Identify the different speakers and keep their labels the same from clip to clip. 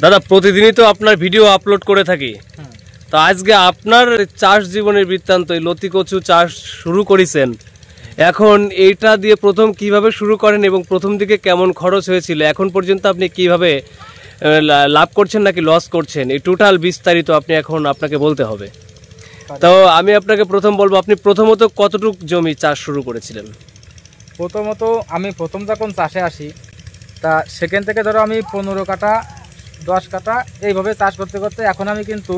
Speaker 1: দাদা প্রতিদিনই তো আপনার ভিডিও আপলোড করে থাকি, তো আজকে আপনার চাষ জীবনের বৃত্তান্ত, লতি কচু চাষ শুরু করেছেন, এখন এইটা দিয়ে প্রথম কিভাবে শুরু করেন এবং প্রথম দিকে কেমন খরচ হয়েছিল, এখন পর্যন্ত আপনি কিভাবে লাভ করছেন নাকি লস করছেন, এই টোটাল বিস্তারিত আপনি এখন আপনাকে বলতে হবে। তো আমি আপনাকে প্রথম বলবো, আপনি প্রথমত কতটুক জমি চাষ শুরু করেছিলেন?
Speaker 2: প্রথমত আমি প্রথম যখন চাষে আসি, তা সেখান থেকে ধরো আমি 15 কাঠা 10 কাঠা এইভাবে চাষ করতে করতে এখন আমি কিন্তু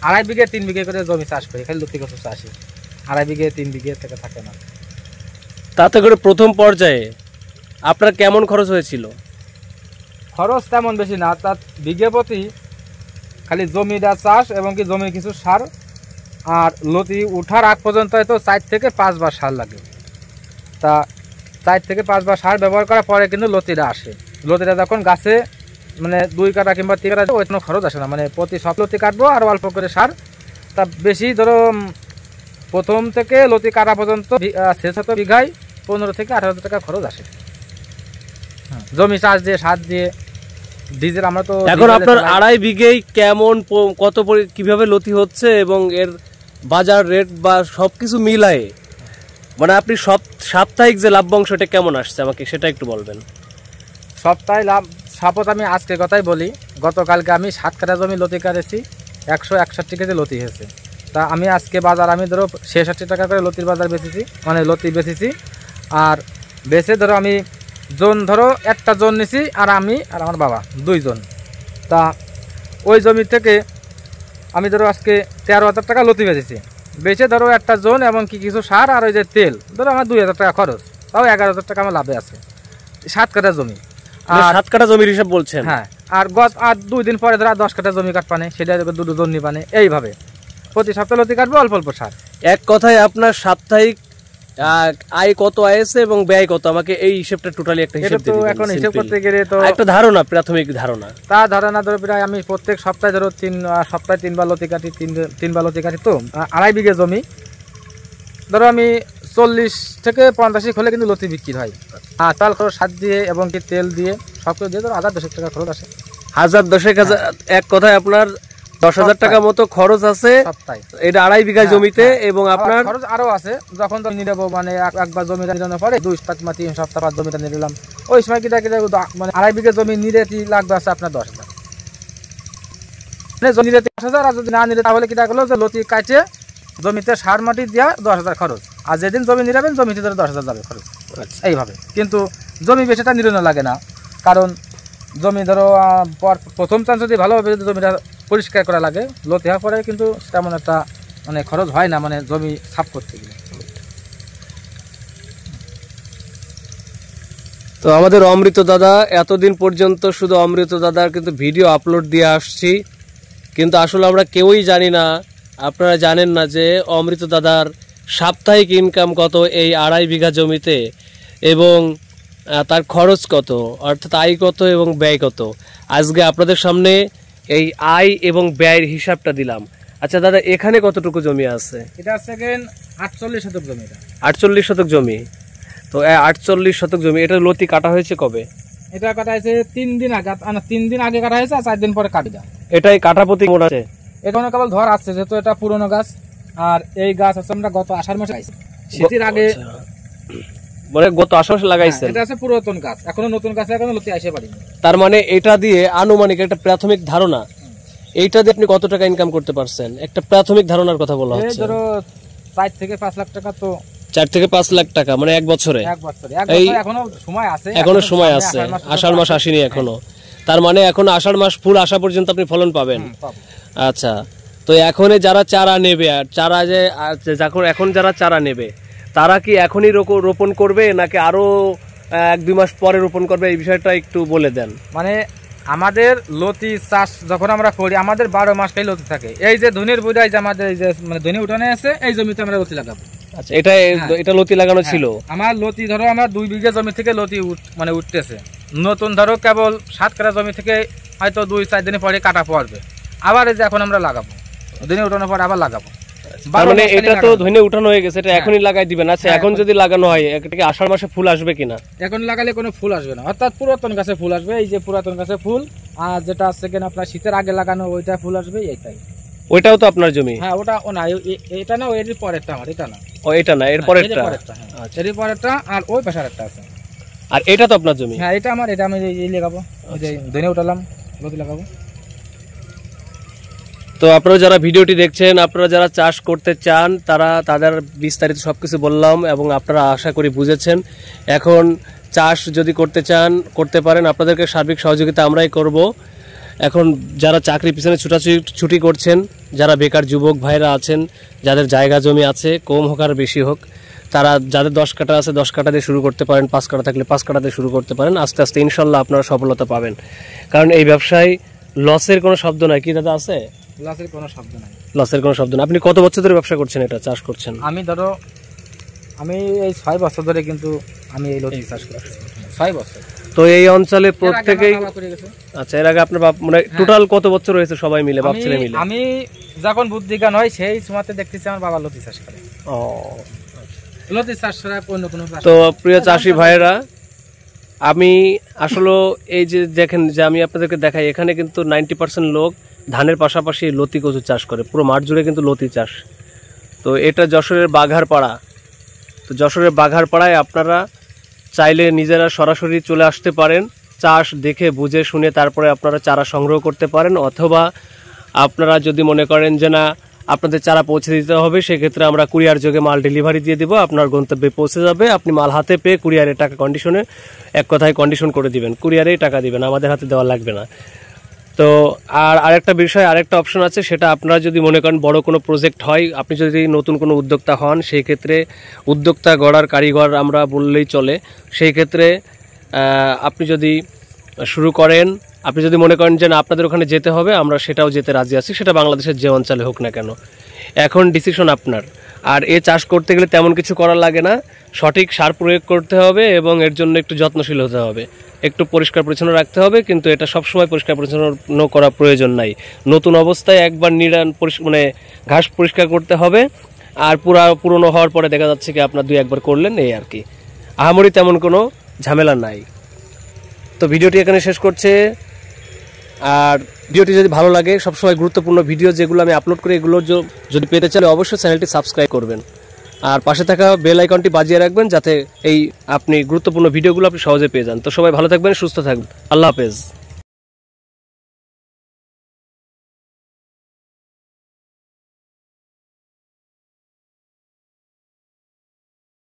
Speaker 2: 2.5 বিঘে 3 বিঘে করে জমি চাষ করি, খালি লতি কচু চাষি 2.5 বিঘে 3 বিঘে থেকে থাকে না।
Speaker 1: তাতে করে প্রথম পর্যায়ে আপনার কেমন খরচ হয়েছিল?
Speaker 2: খরচ তেমন বেশি না, তার বিঘে প্রতি খালি জমিটা চাষ এবং কি জমির কিছু সার, আর লতি উঠার আগ পর্যন্ত হয়তো 4 থেকে 5 বার সার লাগে। তা 4 থেকে 5 বার সার ব্যবহার করার পরে কিন্তু লতিটা আসে। লতিটা যখন গাছে মানে 2 কাঠা কিংবা 3 কাঠা ওই কোনো খরচ আসে না, মানে প্রতি সব লতি কাটবো আর অল্প করে সার। তা বেশি ধরো প্রথম থেকে লতি কাটা পর্যন্ত শেষ হতো বিঘায় 15 থেকে 18,000 টাকা খরচ আসে। জমি চাষ দিয়ে সার দিয়ে ডিজেল আমরা তো
Speaker 1: এখন আপনার 2.5 বিঘেই কেমন কত কিভাবে লতি হচ্ছে এবং এর বাজার রেট বা সবকিছু মিলায়ে মানে আপনি সাপ্তাহিক যে লাভ্যাংশটা কেমন আসছে আমাকে সেটা একটু বলবেন।
Speaker 2: সপ্তাহে লাভ সাপোজ আমি আজকে কথাই বলি, গতকালকে আমি 7 কাঠা জমি লতি কাটেছি, 161 কেজি লতি হয়েছে। তা আমি আজকে বাজার আমি ধরো 66 টাকা করে লতির বাজার বেচেছি, মানে লতি বেচেছি। আর বেচে ধরো আমি ধরো একটা জন নিছি, আর আমি আর আমার বাবা 2 জন। তা ওই জমি থেকে আমি ধরো আজকে 13,000 টাকা লতি বেচেছি, বেচে ধরো একটা জন এবং কি কিছু সার আর ওই যে তেল ধরো আমার 2,000 টাকা খরচ, তাও 11,000 টাকা আমার লাভে আছে। 7 কাঠা জমি, আর
Speaker 1: 7 কাঠা জমির হিসাব বলছেন?
Speaker 2: হ্যাঁ। আর 2 দিন পরে ধরো 10 কাঠা জমি কাটপানে, সেটা 2 জন নিবানে, এইভাবে প্রতি সপ্তাহে লতি কাটবো, অল্প অল্প সার।
Speaker 1: এক কথায় আপনার সাপ্তাহিক আয় কত আয়েছে এবং ব্যয় কত, আমাকে এই হিসাবটা টোটালি একটা হিসাব দিতে দিন।
Speaker 2: এখন হিসাব করতে গেলে তো
Speaker 1: একটা ধারণা, প্রাথমিক ধারণা।
Speaker 2: তা ধারণা ধরো প্রায় আমি প্রত্যেক সপ্তাহে ধরো সপ্তাহে 3 বার লতি কাটি, 3 বার লতি কাটি, তো 2.5 বিঘে জমি ধরো আমি 40 থেকে 85 হলে কিন্তু লতি বিক্রি হয়। আর চাল খরচ সার দিয়ে এবং কি তেল দিয়ে সব কিছু দিয়ে ধরো 1,000-2,000 টাকা খরচ আসে।
Speaker 1: 1,000-10,000 এক কথায় আপনার 10,000 টাকা মতো খরচ আছে এটা 2.5 বিঘা জমিতে। এবং আপনার
Speaker 2: খরচ আরো আছে, যখন তো নিয়ে যাবো মানে একবার জমিটা নিরানোর পরে 2 সপ্তাহ 3 সপ্তাহ পর জমিটা নিয়ে নিলাম, ওই সময় কি মানে 2.5 বিঘা জমি নিলে লাগবে আছে আপনার 10,000। মানে জমি নিলে 10,000, আর যদি না নিলে তাহলে কি হলো যে লতি কাটে জমিতে সার মাটি দেওয়া 10,000 খরচ, আর যেদিন জমি নিরাবেন জমিতে ধরো 10,000 যাবে খরচ। এইভাবে কিন্তু জমি বেশিটা নিরানো লাগে না, কারণ জমি ধরো প্রথম চান্স যদি ভালোভাবে যদি জমিটা পরিষ্কার করা লাগে, লতি হওয়ার পরে কিন্তু তেমন একটা মানে খরচ হয় না, মানে জমি সাফ করতে গেলে।
Speaker 1: তো আমাদের অমৃত দাদা এতদিন পর্যন্ত শুধু অমৃত দাদার কিন্তু ভিডিও আপলোড দিয়ে আসছি, কিন্তু আসলে আমরা কেউই জানি না, আপনারা জানেন না যে অমৃত দাদার সাপ্তাহিক ইনকাম কত এই 2.5 বিঘা জমিতে, এবং তার খরচ কত, অর্থাৎ আয় কত এবং ব্যয় কত। আজকে আপনাদের সামনে এই আয় এবং ব্যয়ের হিসাবটা দিলাম। আচ্ছা দাদা, এখানে কতটুকু জমি আছে?
Speaker 2: এটা আছে 48 শতক জমি।
Speaker 1: 48 শতক জমি। তো 48 শতক জমি, এটা লতি কাটা হয়েছে কবে?
Speaker 2: এটা কাটা হয়েছে 3 দিন আগে, 3 দিন আগে কাটা হয়েছে, আর 4 দিন পরে কাটি দাও।
Speaker 1: এটাই কাটা প্রতি মোট আছে?
Speaker 2: এটা কেবল ধর আসছে, যেহেতু এটা পুরনো গাছ, আর এই গাছ আছে আমরা গত আষাঢ় মাসে লাগাইছি, শীতের আগে
Speaker 1: মানে গত আষাঢ় মাসে লাগাইছেন।
Speaker 2: এটা আছে পুরাতন গাছ, এখনো নতুন গাছে এখনো লতি আসে পারিনি।
Speaker 1: তার মানে এটা দিয়ে আনুমানিক একটা প্রাথমিক ধারণা, এইটা দিয়ে আপনি কত টাকা ইনকাম করতে পারছেন? একটা প্রাথমিক ধারণার কথা বলা হচ্ছে।
Speaker 2: ধরো 4 থেকে 5 লাখ টাকা। তো
Speaker 1: 4 থেকে 5 লাখ টাকা মানে এক বছরে?
Speaker 2: এখনো সময় আছে,
Speaker 1: এখনো সময় আছে, আষাঢ় মাস আসেনি এখনো। তার মানে এখন আষাঢ় মাস ফুল আসা পর্যন্ত আপনি ফলন পাবেন। আচ্ছা, তো এখন যারা চারা নেবে, আর চারা যে এখন যারা চারা নেবে তারা কি এখনই রোপণ করবে নাকি আরো 1-2 মাস পরে রোপণ করবে, এই বিষয়টা একটু বলে দেন।
Speaker 2: মানে আমাদের লতি চাষ যখন আমরা করি, আমাদের 12 মাস খাই লতি থাকে। এই যে ধনির বুড়াই যে আমাদের এই যে মানে ধনি উঠানে আছে, এই জমিতে আমরা লতি লাগাবো।
Speaker 1: আচ্ছা, এটা লতি লাগানো ছিল?
Speaker 2: আমার লতি ধরো আমার 2 বিঘা জমি থেকে লতি মানে উঠতেছে। নতুন ধরো কেবল 7 কাঠা জমি থেকে হয়তো 2-4 দিন পরে কাটা পড়বে, আবার এই যে এখন আমরা লাগাবো, দিনে উঠানোর পর আবার লাগাবো।
Speaker 1: তার মানে এটা তো ধনে উঠানো হয়ে গেছে, এটা এখনই লাগাই দিবেন। আচ্ছা, এখন যদি লাগানো হয় এটাকে আষাঢ় মাসে ফুল আসবে কিনা?
Speaker 2: এখন লাগালে কোনো ফুল আসবে না, অর্থাৎ পুরাতন গাছে ফুল আসবে, এই যে পুরাতন গাছে ফুল। আর যেটা আছে কিনা আপনার শীতের আগে লাগানো ওইটা ফুল আসবে, এইটাই।
Speaker 1: ওইটাও তো আপনার জমি?
Speaker 2: হ্যাঁ, ওটা না, এটা না, এর পরেরটা আমার, এটা না।
Speaker 1: ও, এটা না, এর পরেরটা।
Speaker 2: আচ্ছা, এর পরেরটা আর ওই পাশের একটা আছে।
Speaker 1: আর এটা তো আপনার জমি?
Speaker 2: হ্যাঁ, এটা আমার, এটা আমি এই লাগাবো, ওই যে ধনে উঠালাম, লতি লাগাবো।
Speaker 1: তো আপনারা যারা ভিডিওটি দেখছেন, আপনারা যারা চাষ করতে চান, তাদের বিস্তারিত সবকিছু বললাম এবং আপনারা আশা করি বুঝেছেন। এখন চাষ যদি করতে চান করতে পারেন, আপনাদেরকে সার্বিক সহযোগিতা আমরাই করব। এখন যারা চাকরি পিছনে ছুটি করছেন, যারা বেকার যুবক ভাইরা আছেন, যাদের জায়গা জমি আছে, কম হোক আর বেশি হোক, তারা যাদের 10 কাঠা আছে 10 কাঠা দিয়ে শুরু করতে পারেন, 5 কাঠা থাকলে 5 কাঠা দিয়ে শুরু করতে পারেন। আস্তে আস্তে ইনশাল্লাহ আপনারা সফলতা পাবেন, কারণ এই ব্যবসায় লসের কোনো শব্দ নাই। কি দাদা আছে?
Speaker 2: লসের কোনো শব্দ নাই।
Speaker 1: লসের কোনো শব্দ না। আপনি কত বছর ধরে ব্যবসা করছেন, এটা চাষ করছেন?
Speaker 2: আমি এই 6 বছর ধরে কিন্তু আমি এই লতি চাষ করছি, 6 বছর।
Speaker 1: তো এই অঞ্চলে প্রত্যেকেই, আচ্ছা, এর আগে আপনার বাপ মানে টোটাল কত বছর হয়েছে সবাই মিলে, বাপ ছেলে মিলে?
Speaker 2: আমি যখন বুদ্ধি জ্ঞান হয় সেই সময়তে দেখতেছি আমার বাবা লতি চাষ করে।
Speaker 1: ও,
Speaker 2: লতি চাষ ছাড়া অন্য কোনো।
Speaker 1: তো প্রিয় চাষি ভাইয়েরা, আমি আসলে এই যে দেখেন যে আমি আপনাদেরকে দেখাই, এখানে কিন্তু 90% লোক ধানের পাশাপাশি লতি কচু চাষ করে, পুরো মাঠ জুড়ে কিন্তু লতি চাষ। তো এটা যশোরের বাঘারপাড়া। তো যশোরের বাঘারপাড়ায় আপনারা চাইলে নিজেরা সরাসরি চলে আসতে পারেন, চাষ দেখে বুঝে শুনে তারপরে আপনারা চারা সংগ্রহ করতে পারেন। অথবা আপনারা যদি মনে করেন যে না, আপনাদের চারা পৌঁছে দিতে হবে, সেক্ষেত্রে আমরা কুরিয়ার যোগে মাল ডেলিভারি দিয়ে দিব, আপনার গন্তব্যে পৌঁছে যাবে। আপনি মাল হাতে পেয়ে কুরিয়ারের টাকা কন্ডিশনে, এক কথায় কন্ডিশন করে দিবেন, কুরিয়ারেই টাকা দিবেন, আমাদের হাতে দেওয়া লাগবে না। তো আরেকটা বিষয়, আরেকটা অপশন আছে, সেটা আপনারা যদি মনে করেন বড় কোনো প্রজেক্ট হয়, আপনি যদি নতুন কোনো উদ্যোক্তা হন, সেই ক্ষেত্রে উদ্যোক্তা গড়ার কারিগর আমরা বললেই চলে। সেই ক্ষেত্রে আপনি যদি শুরু করেন, আপনি যদি মনে করেন যে না আপনাদের ওখানে যেতে হবে, আমরা সেটাও যেতে রাজি আছি, সেটা বাংলাদেশের যে অঞ্চলে হোক না কেন। এখন ডিসিশন আপনার। আর এ চাষ করতে গেলে তেমন কিছু করার লাগে না, সঠিক সার প্রয়োগ করতে হবে এবং এর জন্য একটু যত্নশীল হতে হবে, একটু পরিষ্কার পরিচ্ছন্ন রাখতে হবে। কিন্তু এটা সবসময় পরিষ্কার পরিচ্ছন্ন করা প্রয়োজন নাই। নতুন অবস্থায় একবার মানে ঘাস পরিষ্কার করতে হবে, আর পুরনো হওয়ার পরে দেখা যাচ্ছে কি আপনার 2-1 বার করলেন, এই আর কি, আহামরি তেমন কোনো ঝামেলা নাই। তো ভিডিওটি এখানে শেষ করছে। আর ভিডিওটি যদি ভালো লাগে, সবসময় গুরুত্বপূর্ণ ভিডিও যেগুলো আমি আপলোড করি, এগুলো যদি পেতে চাইলে অবশ্যই চ্যানেলটি সাবস্ক্রাইব করবেন, আর পাশে থাকা বেল আইকনটি বাজিয়ে রাখবেন, যাতে এই আপনি গুরুত্বপূর্ণ ভিডিওগুলো আপনি সহজে পেয়ে যান। তো সবাই ভালো থাকবেন, সুস্থ থাকবেন, আল্লাহ হাফেজ।